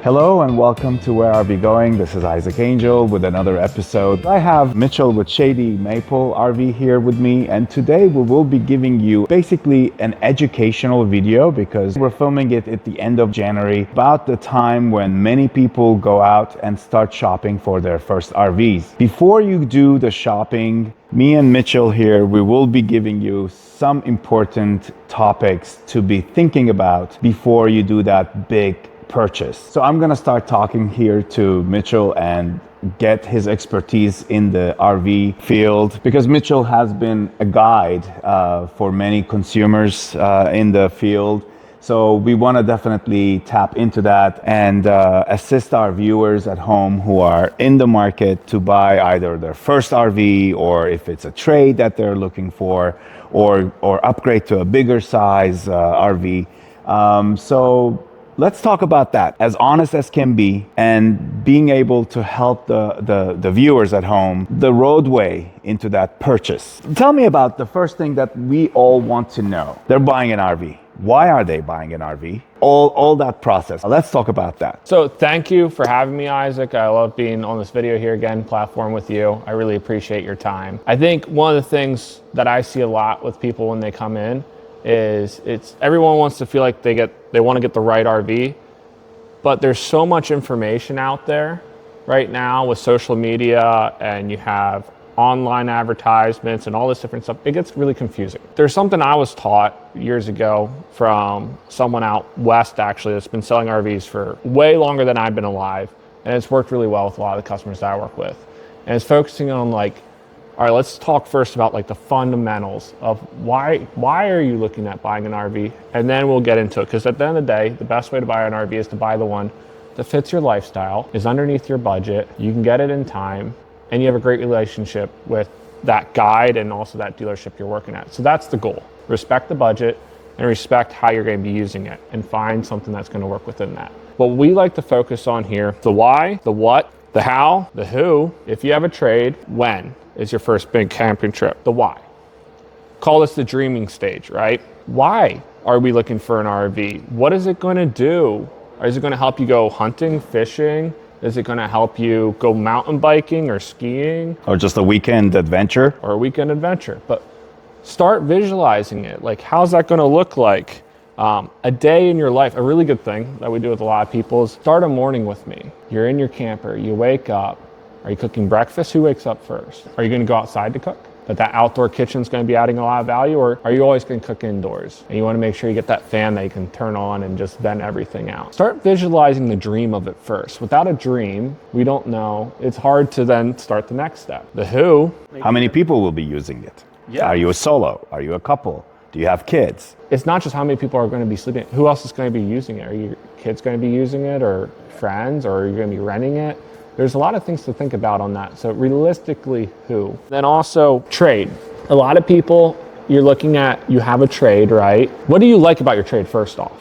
Hello and welcome to Where Are We Going? This is Isaac Angel with another episode. I have Mitchell with Shady Maple RV here with me, and today we will be giving you basically an educational video because we're filming it at the end of January, about the time when many people go out and start shopping for their first RVs. Before you do the shopping, me and Mitchell here, we will be giving you some important topics to be thinking about before you do that big purchase. So I'm gonna start talking here to Mitchell and get his expertise in the RV field, because Mitchell has been a guide for many consumers in the field. So we want to definitely tap into that and assist our viewers at home who are in the market to buy either their first RV, or if it's a trade that they're looking for, or upgrade to a bigger size RV. So let's talk about that as honest as can be, and being able to help the viewers at home, the roadway into that purchase. Tell me about the first thing that we all want to know. They're buying an RV. Why are they buying an RV? All that process. Let's talk about that. So thank you for having me, Isaac. I love being on this video here again, platform with you. I really appreciate your time. I think one of the things that I see a lot with people when they come in is everyone wants to feel like they want to get the right RV, but there's so much information out there right now with social media, and you have online advertisements and all this different stuff. It gets really confusing. There's something I was taught years ago from someone out west, actually, that's been selling RVs for way longer than I've been alive, and it's worked really well with a lot of the customers that I work with. And it's focusing on all right, let's talk first about the fundamentals of why are you looking at buying an RV, and then we'll get into it. Because at the end of the day, the best way to buy an RV is to buy the one that fits your lifestyle, is underneath your budget, you can get it in time, and you have a great relationship with that guide and also that dealership you're working at. So that's the goal. Respect the budget and respect how you're going to be using it, and find something that's going to work within that. What we like to focus on here, the why, the what, the how, the who. If you have a trade, when is your first big camping trip? The why. Call this the dreaming stage, right? Why are we looking for an RV? What is it going to do? Is it going to help you go hunting, fishing? Is it going to help you go mountain biking or skiing? Or just a weekend adventure? Or a weekend adventure. But start visualizing it. How's that going to look like? A day in your life. A really good thing that we do with a lot of people is start a morning with me. You're in your camper, you wake up. Are you cooking breakfast? Who wakes up first? Are you going to go outside to cook? That outdoor kitchen is going to be adding a lot of value, or are you always going to cook indoors? And you want to make sure you get that fan that you can turn on and just vent everything out. Start visualizing the dream of it first. Without a dream, we don't know. It's hard to then start the next step. The who. How many people will be using it? Yeah. Are you a solo? Are you a couple? Do you have kids? It's not just how many people are going to be sleeping. Who else is going to be using it? Are your kids going to be using it, or friends, or are you going to be renting it? There's a lot of things to think about on that. So realistically, who? Then also trade. A lot of people, you're looking at, you have a trade, right? What do you like about your trade first off?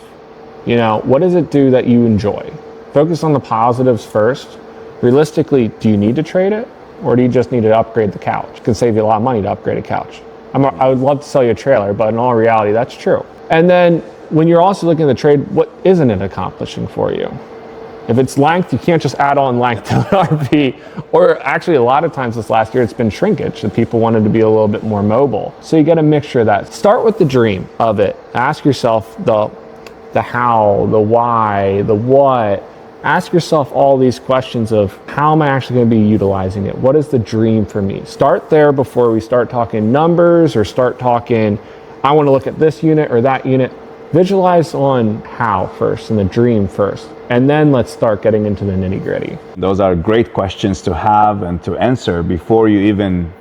What does it do that you enjoy? Focus on the positives first. Realistically, do you need to trade it? Or do you just need to upgrade the couch? It can save you a lot of money to upgrade a couch. I would love to sell you a trailer, but in all reality, that's true. And then when you're also looking at the trade, what isn't it accomplishing for you? If it's length, you can't just add on length to an RV. Or actually, a lot of times this last year, it's been shrinkage. So people wanted to be a little bit more mobile. So you get a mixture of that. Start with the dream of it. Ask yourself the how, the why, the what. Ask yourself all these questions of how am I actually going to be utilizing it? What is the dream for me? Start there before we start talking numbers, or start talking, I want to look at this unit or that unit. Visualize on how first, and the dream first. And then let's start getting into the nitty-gritty. Those are great questions to have and to answer before you even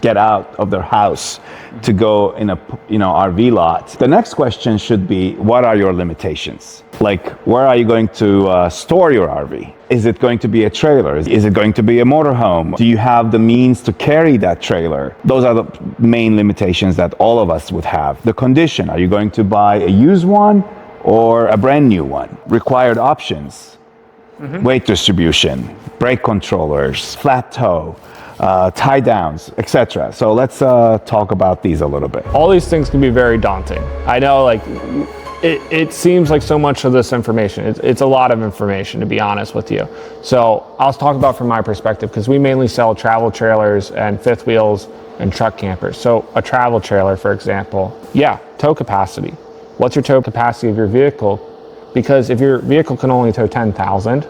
get out of their house to go in a RV lot. The next question should be, what are your limitations? Where are you going to store your RV? Is it going to be a trailer? Is it going to be a motorhome? Do you have the means to carry that trailer? Those are the main limitations that all of us would have. The condition, are you going to buy a used one or a brand new one? Required options, weight distribution, brake controllers, flat toe, tie downs, etc. So let's talk about these a little bit. All these things can be very daunting. I know, it seems like so much of this information. It's a lot of information, to be honest with you. So I'll talk about from my perspective, because we mainly sell travel trailers and fifth wheels and truck campers. So a travel trailer, for example, yeah, tow capacity. What's your tow capacity of your vehicle? Because if your vehicle can only tow 10,000,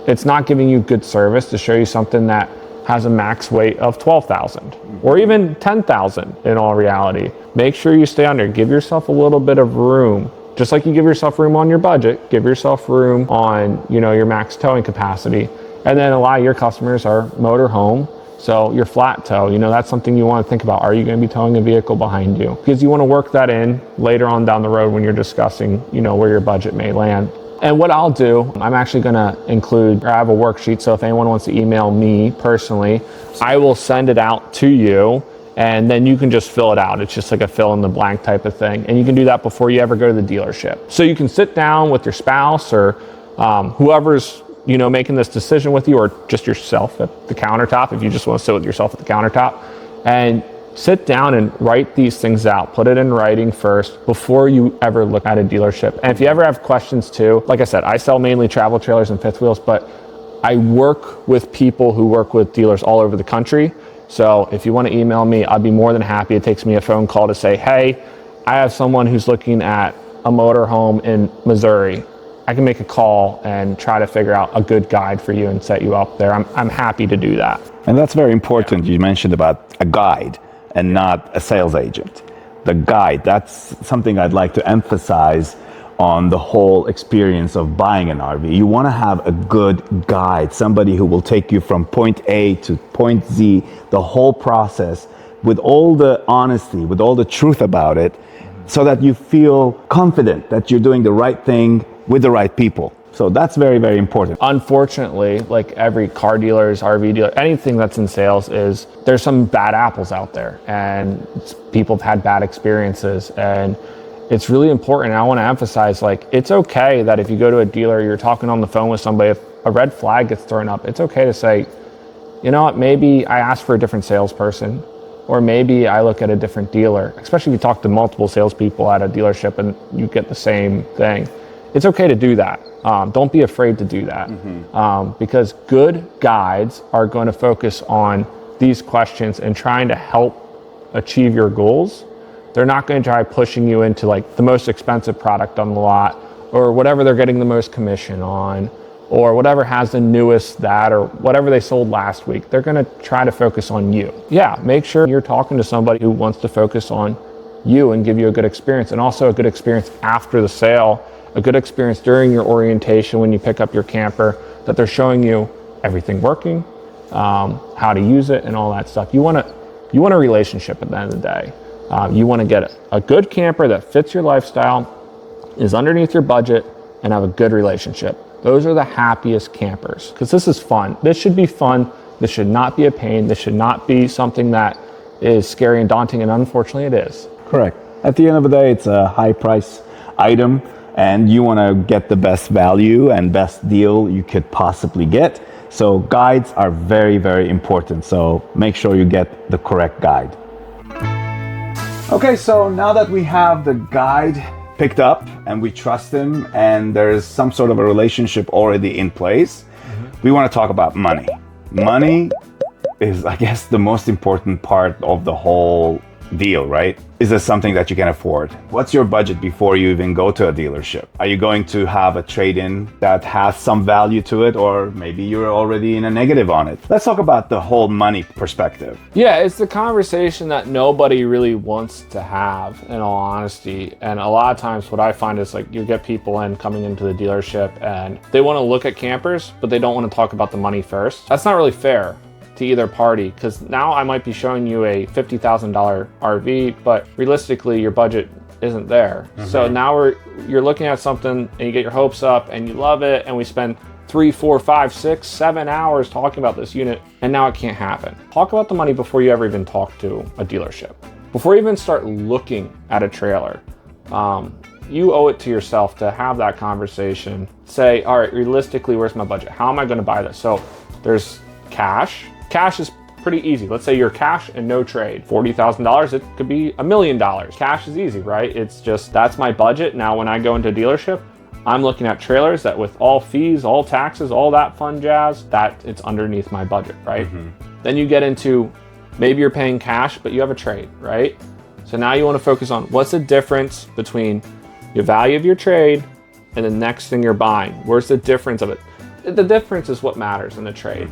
it's not giving you good service to show you something that has a max weight of 12,000 or even 10,000 in all reality. Make sure you stay under, give yourself a little bit of room. Just like you give yourself room on your budget, give yourself room on, your max towing capacity. And then a lot of your customers are motorhome. So your flat tow, that's something you want to think about. Are you going to be towing a vehicle behind you? Because you want to work that in later on down the road when you're discussing, where your budget may land. And what I'll do, I'm actually going to include, or I have a worksheet. So if anyone wants to email me personally, I will send it out to you. And then you can just fill it out. It's just like a fill in the blank type of thing. And you can do that before you ever go to the dealership. So you can sit down with your spouse or whoever's making this decision with you, or just yourself at the countertop, if you just want to sit with yourself at the countertop, and sit down and write these things out. Put it in writing first before you ever look at a dealership. And if you ever have questions too, like I said, I sell mainly travel trailers and fifth wheels, but I work with people who work with dealers all over the country. So if you want to email me, I'd be more than happy. It takes me a phone call to say, hey, I have someone who's looking at a motorhome in Missouri. I can make a call and try to figure out a good guide for you and set you up there. I'm happy to do that. And that's very important. You mentioned about a guide and not a sales agent. The guide, that's something I'd like to emphasize on the whole experience of buying an RV. You want to have a good guide, somebody who will take you from point A to point Z, the whole process, with all the honesty, with all the truth about it, so that you feel confident that you're doing the right thing with the right people. So that's very, very important. Unfortunately, like every car dealers, RV dealer, anything that's in sales, there's some bad apples out there, and people have had bad experiences. And it's really important. And I want to emphasize, it's okay that if you go to a dealer, you're talking on the phone with somebody, if a red flag gets thrown up, it's okay to say, you know what, maybe I asked for a different salesperson, or maybe I look at a different dealer, especially if you talk to multiple salespeople at a dealership and you get the same thing. It's okay to do that. Don't be afraid to do that, because good guides are going to focus on these questions and trying to help achieve your goals. They're not going to try pushing you into the most expensive product on the lot, or whatever they're getting the most commission on, or whatever has the newest that, or whatever they sold last week. They're going to try to focus on you. Yeah, make sure you're talking to somebody who wants to focus on you and give you a good experience, and also a good experience after the sale, a good experience during your orientation when you pick up your camper, that they're showing you everything working, how to use it, and all that stuff. You want a relationship at the end of the day. You want to get a good camper that fits your lifestyle, is underneath your budget, and have a good relationship. Those are the happiest campers, because this is fun. This should be fun. This should not be a pain. This should not be something that is scary and daunting, and unfortunately it is. Correct. At the end of the day, it's a high price item, and you want to get the best value and best deal you could possibly get. So guides are very, very important. So make sure you get the correct guide. Okay, so now that we have the guide picked up and we trust him and there's some sort of a relationship already in place, we want to talk about money. Money is, I guess, the most important part of the whole deal, right? Is this something that you can afford? What's your budget before you even go to a dealership? Are you going to have a trade-in that has some value to it, or maybe you're already in a negative on it? Let's talk about the whole money perspective. Yeah, it's the conversation that nobody really wants to have, in all honesty. And a lot of times what I find is you get people coming into the dealership and they want to look at campers, but they don't want to talk about the money first. That's not really fair to either party, because now I might be showing you a $50,000 RV, but realistically your budget isn't there. So now you're looking at something and you get your hopes up and you love it, and we spend 3, 4, 5, 6, 7 hours talking about this unit, and now it can't happen. Talk about the money before you ever even talk to a dealership. Before you even start looking at a trailer, you owe it to yourself to have that conversation. Say, all right, realistically, where's my budget? How am I going to buy this? So there's cash. Cash is pretty easy. Let's say you're cash and no trade. $40,000, it could be $1 million. Cash is easy, right? It's just, that's my budget. Now, when I go into a dealership, I'm looking at trailers that with all fees, all taxes, all that fun jazz, that it's underneath my budget, right? Then you get into, maybe you're paying cash, but you have a trade, right? So now you want to focus on what's the difference between the value of your trade and the next thing you're buying. Where's the difference of it? The difference is what matters in the trade.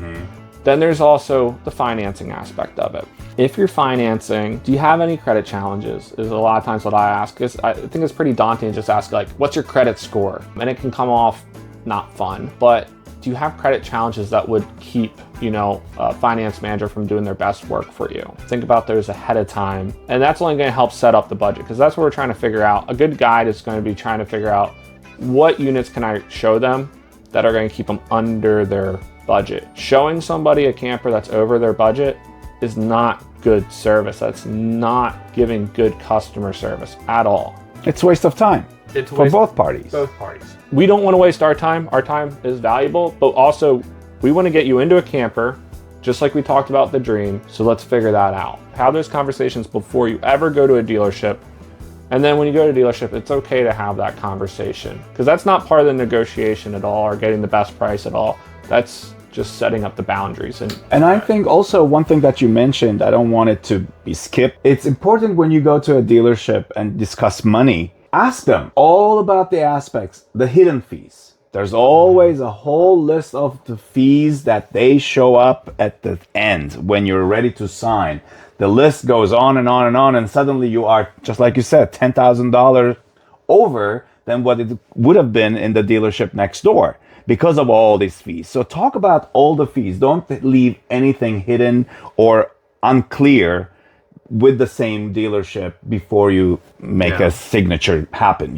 Then there's also the financing aspect of it. If you're financing, do you have any credit challenges? Is a lot of times what I ask, because I think it's pretty daunting to just ask like, what's your credit score? And it can come off not fun, but do you have credit challenges that would keep, a finance manager from doing their best work for you? Think about those ahead of time. And that's only going to help set up the budget, because that's what we're trying to figure out. A good guide is going to be trying to figure out what units can I show them that are going to keep them under their budget. Showing somebody a camper that's over their budget is not good service. That's not giving good customer service at all. It's a waste of time. For both parties. Both parties. We don't want to waste our time. Our time is valuable, but also we want to get you into a camper, just like we talked about the dream. So let's figure that out. Have those conversations before you ever go to a dealership. And then when you go to a dealership, it's okay to have that conversation, because that's not part of the negotiation at all or getting the best price at all. That's just setting up the boundaries. And I think also one thing that you mentioned, I don't want it to be skipped. It's important when you go to a dealership and discuss money, ask them all about the aspects, the hidden fees. There's always a whole list of the fees that they show up at the end when you're ready to sign. The list goes on and on and on, and suddenly you are, just like you said, $10,000 over than what it would have been in the dealership next door because of all these fees. So talk about all the fees. Don't leave anything hidden or unclear with the same dealership before you make a signature happen,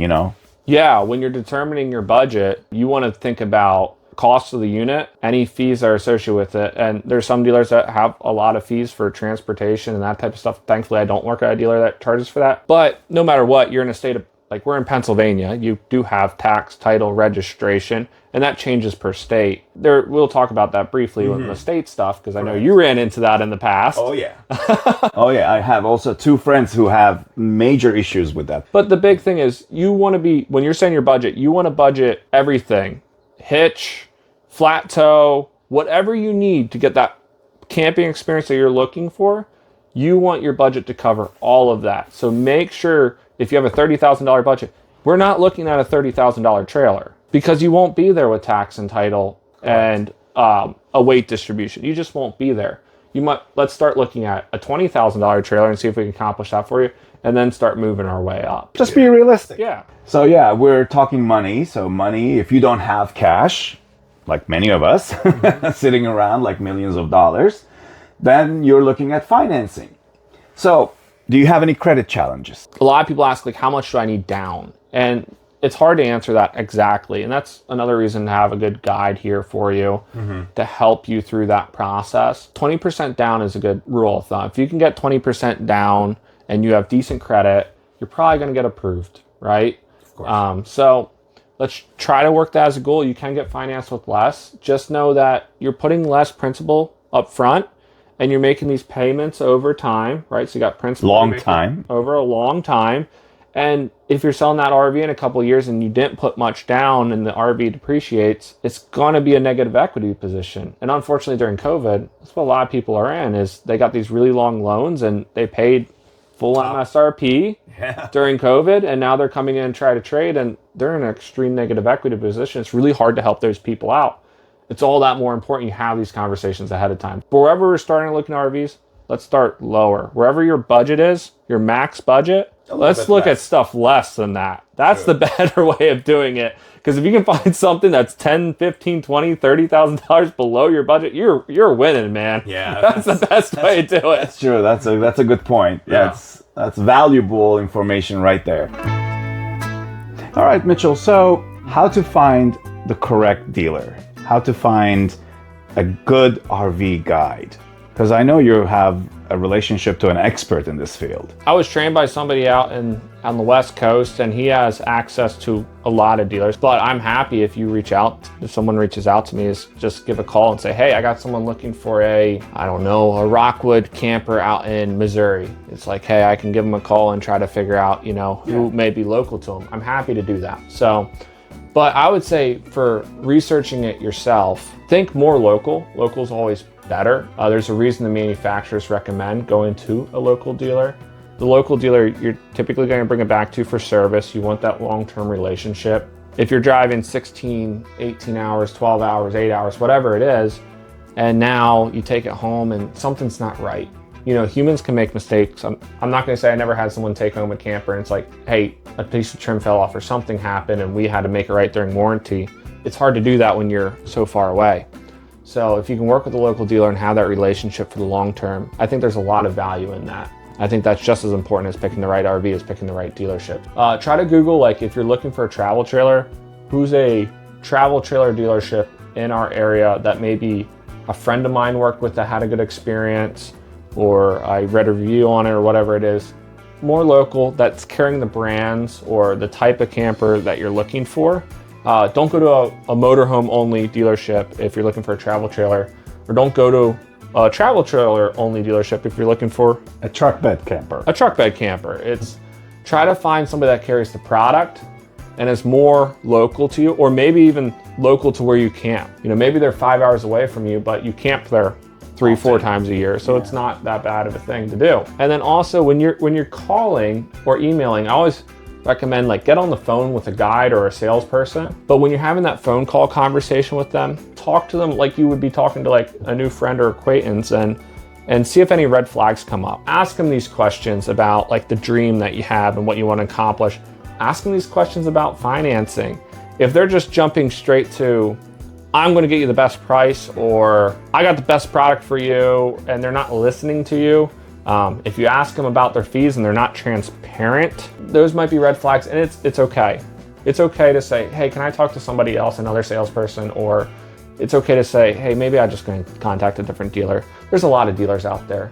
Yeah, when you're determining your budget, you want to think about cost of the unit, any fees that are associated with it. And there's some dealers that have a lot of fees for transportation and that type of stuff. Thankfully, I don't work at a dealer that charges for that. But no matter what, you're in a state of, like we're in Pennsylvania, you do have tax, title, registration, and that changes per state. We'll talk about that briefly with the state stuff, because I know you ran into that in the past. Oh, yeah. Oh, yeah. I have also 2 friends who have major issues with that. But the big thing is, you want to be, when you're saying your budget, you want to budget everything. Hitch, flat tow, whatever you need to get that camping experience that you're looking for, you want your budget to cover all of that. So make sure, if you have a $30,000 budget, we're not looking at a $30,000 trailer, because you won't be there with tax and title and a weight distribution. You just won't be there. Let's start looking at a $20,000 trailer and see if we can accomplish that for you, and then start moving our way up. Just be realistic. Yeah. So yeah, we're talking money. So money, if you don't have cash, like many of us, sitting around like millions of dollars, then you're looking at financing. So do you have any credit challenges? A lot of people ask, like, how much do I need down? And it's hard to answer that exactly. And that's another reason to have a good guide here for you to help you through that process. 20% down is a good rule of thumb. If you can get 20% down and you have decent credit, you're probably going to get approved, right? Of course. So let's try to work that as a goal. You can get financed with less. Just know that you're putting less principal up front, and you're making these payments over time, right? So you got principal over a long time. And if you're selling that RV in a couple of years and you didn't put much down and the RV depreciates, it's going to be a negative equity position. And unfortunately, during COVID, that's what a lot of people are in, is they got these really long loans and they paid full MSRP during COVID, and now they're coming in and try to trade, and they're in an extreme negative equity position. It's really hard to help those people out. It's all that more important you have these conversations ahead of time. But wherever we're starting to look at RVs, let's start lower. Wherever your budget is, your max budget, let's look at stuff less than that. That's the better way of doing it. Because if you can find something that's $10,000, $15,000, $20,000, $30,000 below your budget, you're winning, man. Yeah, that's the best way to do it. That's true. That's a good point. Yeah. That's valuable information right there. All right, Mitchell. So how to find the correct dealer? How to find a good RV guide? Because I know you have a relationship to an expert in this field. I was trained by somebody out on the West Coast, and he has access to a lot of dealers. But I'm happy if someone reaches out to me, is just give a call and say, hey, I got someone looking for a Rockwood camper out in Missouri. It's like, hey, I can give them a call and try to figure out, who may be local to them. I'm happy to do that. So, but I would say for researching it yourself, think more local. Local's always better. There's a reason the manufacturers recommend going to a local dealer. The local dealer, you're typically going to bring it back to for service. You want that long-term relationship. If you're driving 16, 18 hours, 12 hours, 8 hours, whatever it is, and now you take it home and something's not right. Humans can make mistakes. I'm not going to say I never had someone take home a camper and it's like, hey, a piece of trim fell off or something happened and we had to make it right during warranty. It's hard to do that when you're so far away. So if you can work with a local dealer and have that relationship for the long term, I think there's a lot of value in that. I think that's just as important as picking the right RV as picking the right dealership. Try to Google, like if you're looking for a travel trailer, who's a travel trailer dealership in our area that maybe a friend of mine worked with that had a good experience, or I read a review on it or whatever it is. More local, that's carrying the brands or the type of camper that you're looking for. Don't go to a motorhome only dealership if you're looking for a travel trailer, or don't go to a travel trailer only dealership if you're looking for a truck bed camper. A truck bed camper. It's try to find somebody that carries the product and is more local to you, or maybe even local to where you camp. Maybe they're 5 hours away from you, but you camp there 3-4 times a year, so it's not that bad of a thing to do. And then also when you're calling or emailing, I always recommend get on the phone with a guide or a salesperson. But when you're having that phone call conversation with them, talk to them like you would be talking to a new friend or acquaintance, and see if any red flags come up. Ask them these questions about the dream that you have and what you want to accomplish. Ask them these questions about financing. If they're just jumping straight to, I'm going to get you the best price, or I got the best product for you, and they're not listening to you, if you ask them about their fees and they're not transparent, those might be red flags, and it's okay. It's okay to say, hey, can I talk to somebody else, another salesperson, or it's okay to say, hey, maybe I'm just going to contact a different dealer. There's a lot of dealers out there.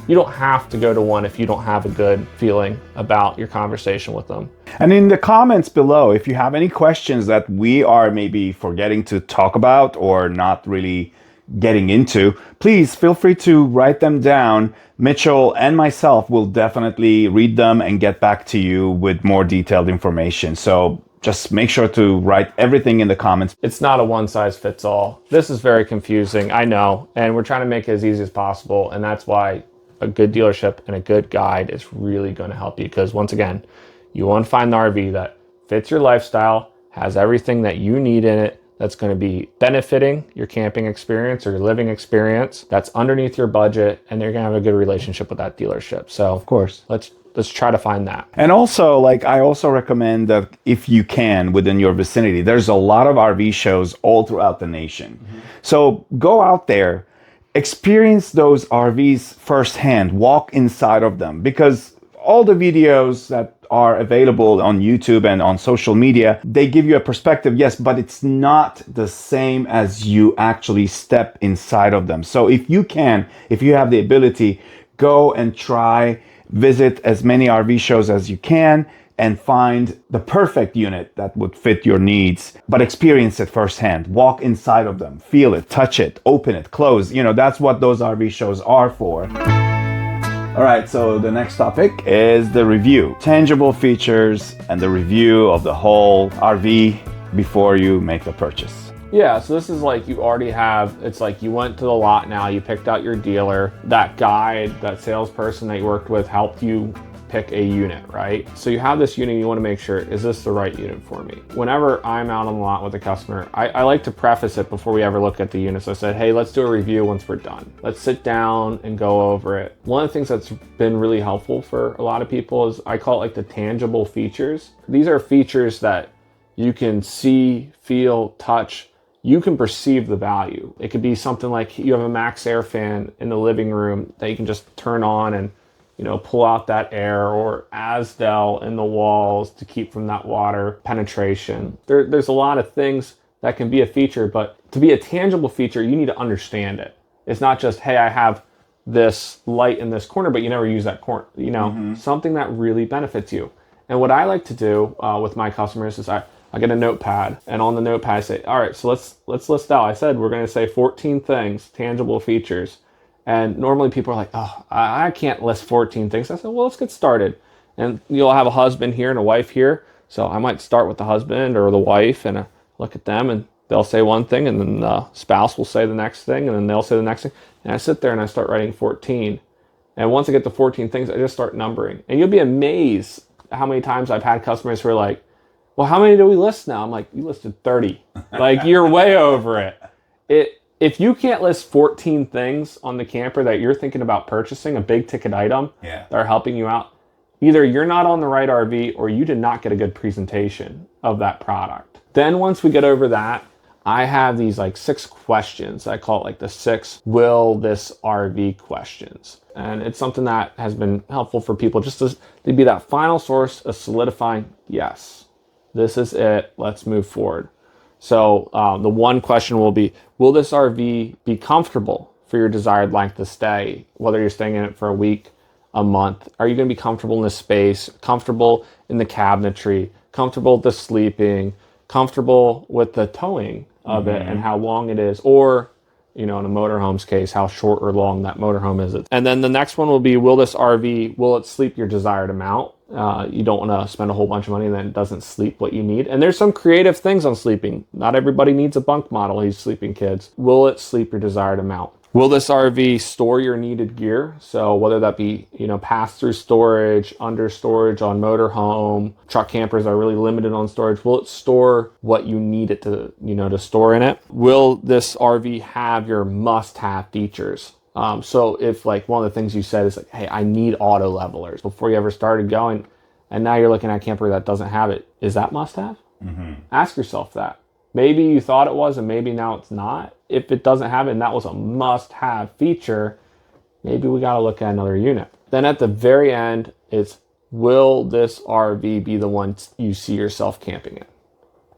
You don't have to go to one if you don't have a good feeling about your conversation with them. And in the comments below, if you have any questions that we are maybe forgetting to talk about or not really getting into, please feel free to write them down. Mitchell and myself will definitely read them and get back to you with more detailed information. So just make sure to write everything in the comments. It's not a one size fits all. This is very confusing, I know, and we're trying to make it as easy as possible. And that's why a good dealership and a good guide is really going to help you, because once again, you want to find the RV that fits your lifestyle, has everything that you need in it, that's going to be benefiting your camping experience or your living experience, that's underneath your budget, and you're going to have a good relationship with that dealership. So of course, let's try to find that. And also, I also recommend that if you can, within your vicinity, there's a lot of RV shows all throughout the nation. Mm-hmm. So go out there, experience those RVs firsthand, walk inside of them, because all the videos that are available on YouTube and on social media, they give you a perspective, yes, but it's not the same as you actually step inside of them. So if you have the ability, go and try, visit as many RV shows as you can and find the perfect unit that would fit your needs, but experience it firsthand. Walk inside of them, feel it, touch it, open it, close. That's what those RV shows are for. All right, so the next topic is the review. Tangible features and the review of the whole RV before you make the purchase. Yeah, so this is you already have, it's you went to the lot now, you picked out your dealer, that guide, that salesperson that you worked with helped you pick a unit, right? So you have this unit, you want to make sure, is this the right unit for me? Whenever I'm out on the lot with a customer, I like to preface it before we ever look at the unit. So I said, hey, let's do a review once we're done. Let's sit down and go over it. One of the things that's been really helpful for a lot of people is I call it the tangible features. These are features that you can see, feel, touch. You can perceive the value. It could be something like you have a max air fan in the living room that you can just turn on and pull out that air, or Asdel in the walls to keep from that water penetration. There's a lot of things that can be a feature, but to be a tangible feature, you need to understand it. It's not just, hey, I have this light in this corner, but you never use that corner, something that really benefits you. And what I like to do with my customers is I get a notepad, and on the notepad I say, all right, so let's list out. I said we're going to say 14 things, tangible features. And normally people are like, oh, I can't list 14 things. I said, well, let's get started. And you'll have a husband here and a wife here. So I might start with the husband or the wife and look at them, and they'll say one thing, and then the spouse will say the next thing, and then they'll say the next thing. And I sit there and I start writing 14. And once I get to 14 things, I just start numbering. And you'll be amazed how many times I've had customers who are like, well, how many do we list now? I'm like, you listed 30. Like, you're way over it. If you can't list 14 things on the camper that you're thinking about purchasing, a big ticket item that are helping you out, either you're not on the right RV or you did not get a good presentation of that product. Then once we get over that, I have these like 6 questions. I call it like the 6 will this RV questions. And it's something that has been helpful for people just to be that final source of solidifying, yes, this is it, let's move forward. So the one question will be, will this RV be comfortable for your desired length of stay? Whether you're staying in it for a week, a month, are you going to be comfortable in the space, comfortable in the cabinetry, comfortable with the sleeping, comfortable with the towing of it and how long it is, or, in a motorhome's case, how short or long that motorhome is. And then the next one will be, will this RV, will it sleep your desired amount? You don't want to spend a whole bunch of money and then it doesn't sleep what you need. And there's some creative things on sleeping. Not everybody needs a bunk model, these sleeping kids. Will it sleep your desired amount? Will this RV store your needed gear? So whether that be, pass-through storage, under storage on motorhome, truck campers are really limited on storage. Will it store what you need it to, to store in it? Will this RV have your must-have features? So if like one of the things you said is like, hey, I need auto levelers before you ever started going, and now you're looking at a camper that doesn't have it, is that must-have? Ask yourself that. Maybe you thought it was, and maybe now it's not. If it doesn't have it and that was a must-have feature, maybe we got to look at another unit. Then at the very end, it's, will this RV be the one you see yourself camping in?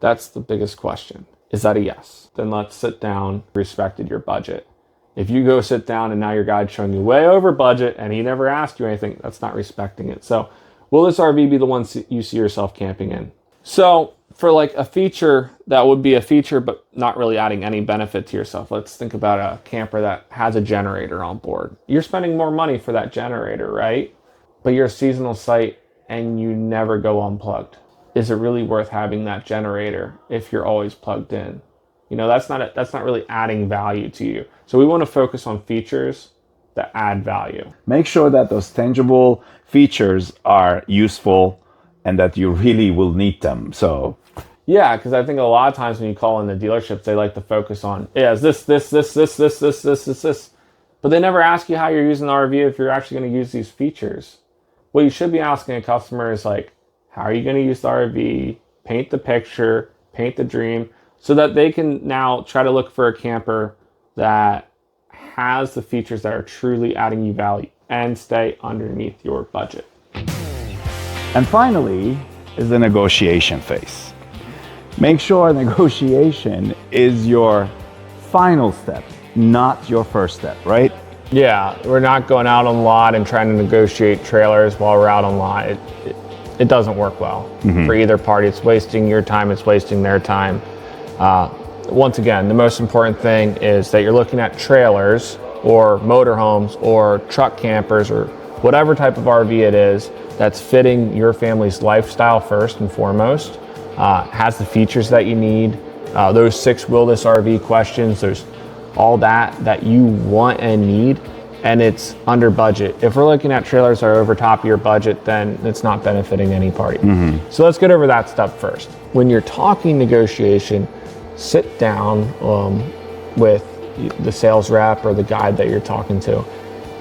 That's the biggest question. Is that a yes? Then let's sit down, respected your budget. If you go sit down and now your guide's showing you way over budget and he never asked you anything, that's not respecting it. So will this RV be the one you see yourself camping in? So for like a feature that would be a feature but not really adding any benefit to yourself, let's think about a camper that has a generator on board. You're spending more money for that generator, right? But you're a seasonal site and you never go unplugged. Is it really worth having that generator if you're always plugged in? That's not really adding value to you. So we want to focus on features that add value. Make sure that those tangible features are useful and that you really will need them. So yeah, because I think a lot of times when you call in the dealerships, they like to focus on, is this, but they never ask you how you're using the RV if you're actually going to use these features. What you should be asking a customer is like, how are you going to use the RV? Paint the picture, paint the dream, so that they can now try to look for a camper that has the features that are truly adding you value and stay underneath your budget. And finally is the negotiation phase. Make sure negotiation is your final step, not your first step, right? Yeah, we're not going out on lot and trying to negotiate trailers while we're out on lot. It doesn't work well for either party. It's wasting your time, it's wasting their time. Once again, the most important thing is that you're looking at trailers or motorhomes or truck campers or whatever type of RV it is that's fitting your family's lifestyle first and foremost, has the features that you need, those 6 will this RV questions, there's all that you want and need, and it's under budget. If we're looking at trailers that are over top of your budget, then it's not benefiting any party. So let's get over that stuff first. When you're talking negotiation, sit down with the sales rep or the guide that you're talking to.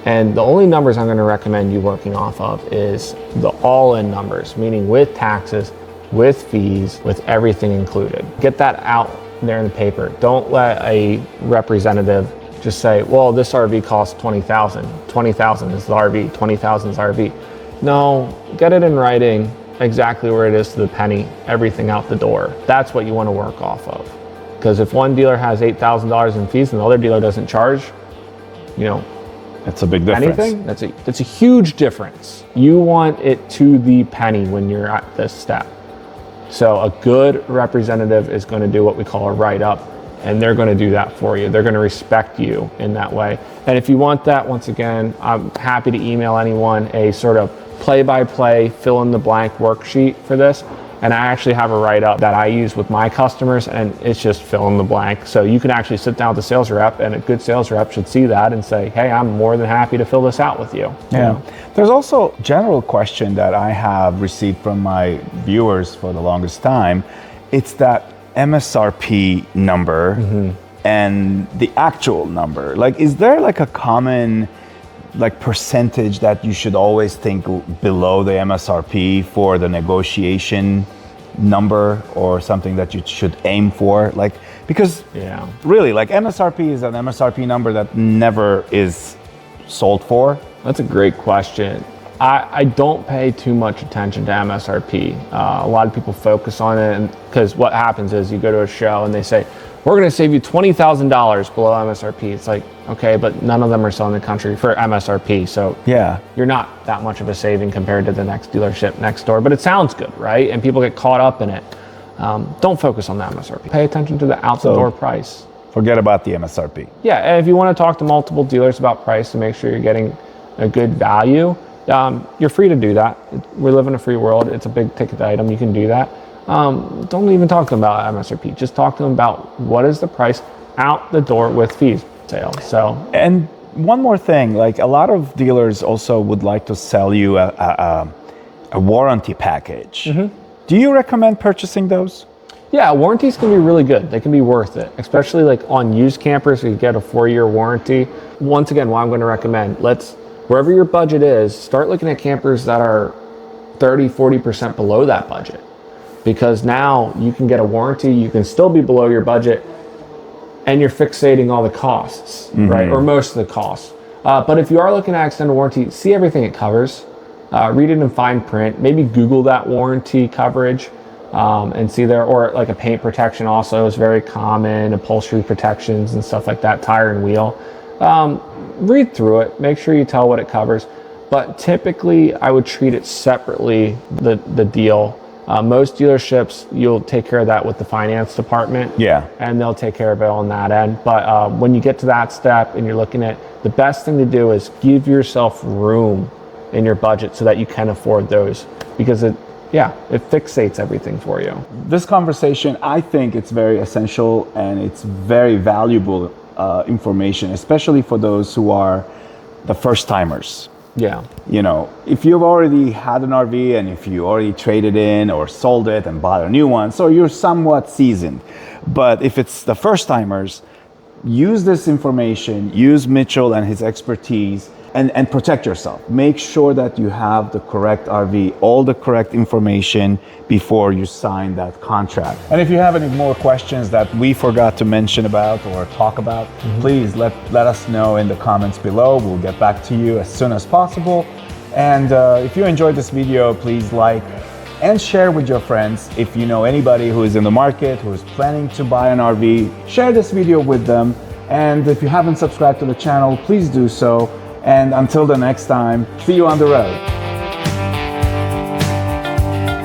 And the only numbers I'm going to recommend you working off of is the all-in numbers, meaning with taxes, with fees, with everything included. Get that out there in the paper. Don't let a representative just say, well, this RV costs $20,000. $20,000 is the RV, $20,000 is RV. No, get it in writing exactly where it is to the penny, everything out the door. That's what you want to work off of. Because if one dealer has $8,000 in fees and the other dealer doesn't charge, It's a big difference. Anything? That's a huge difference. You want it to the penny when you're at this step. So a good representative is going to do what we call a write-up, and they're going to do that for you. They're going to respect you in that way. And if you want that, once again, I'm happy to email anyone a sort of play-by-play, fill-in-the-blank worksheet for this. And I actually have a write-up that I use with my customers, and it's just fill in the blank. So you can actually sit down with the sales rep, and a good sales rep should see that and say, hey, I'm more than happy to fill this out with you. Yeah. There's also a general question that I have received from my viewers for the longest time. It's that MSRP number and the actual number. Like, is there like a common percentage that you should always think below the MSRP for the negotiation number, or something that you should aim for? Like, because really, like, MSRP is an MSRP number that never is sold for. That's a great question. I don't pay too much attention to MSRP. A lot of people focus on it, because what happens is you go to a show and they say, we're going to save you $20,000 below MSRP. It's like, okay, but none of them are selling the country for MSRP. So you're not that much of a saving compared to the next dealership next door, but it sounds good, right? And people get caught up in it. Don't focus on the MSRP. Pay attention to the out the door price. Forget about the MSRP. Yeah, and if you want to talk to multiple dealers about price to make sure you're getting a good value, you're free to do that. We live in a free world. It's a big ticket item. You can do that. Don't even talk to them about MSRP. Just talk to them about what is the price out the door with fees sale. So, and one more thing, like, a lot of dealers also would like to sell you a warranty package. Do you recommend purchasing those? Yeah, warranties can be really good. They can be worth it, especially like on used campers. You get a 4-year warranty. Once again, what I'm going to recommend, wherever your budget is, start looking at campers that are 30-40% below that budget. Because now you can get a warranty, you can still be below your budget, and you're fixating all the costs, right? Or most of the costs. But if you are looking at extended warranty, see everything it covers. Read it in fine print. Maybe Google that warranty coverage and see there, or like a paint protection also is very common, upholstery protections and stuff like that, tire and wheel. Read through it, make sure you tell what it covers. But typically I would treat it separately, the deal. Most dealerships, you'll take care of that with the finance department. And they'll take care of it on that end. But when you get to that step and you're looking at, the best thing to do is give yourself room in your budget so that you can afford those, because it fixates everything for you. This conversation, I think it's very essential, and it's very valuable information, especially for those who are the first timers. You know, if you've already had an RV and if you already traded in or sold it and bought a new one, so you're somewhat seasoned. But if it's the first timers, use this information, use Mitchell and his expertise, and protect yourself. Make sure that you have the correct RV, all the correct information before you sign that contract. And if you have any more questions that we forgot to mention about or talk about, please let us know in the comments below. We'll get back to you as soon as possible. And if you enjoyed this video, please like and share with your friends. If you know anybody who is in the market, who is planning to buy an RV, share this video with them. And if you haven't subscribed to the channel, please do so. And until the next time, see you on the road.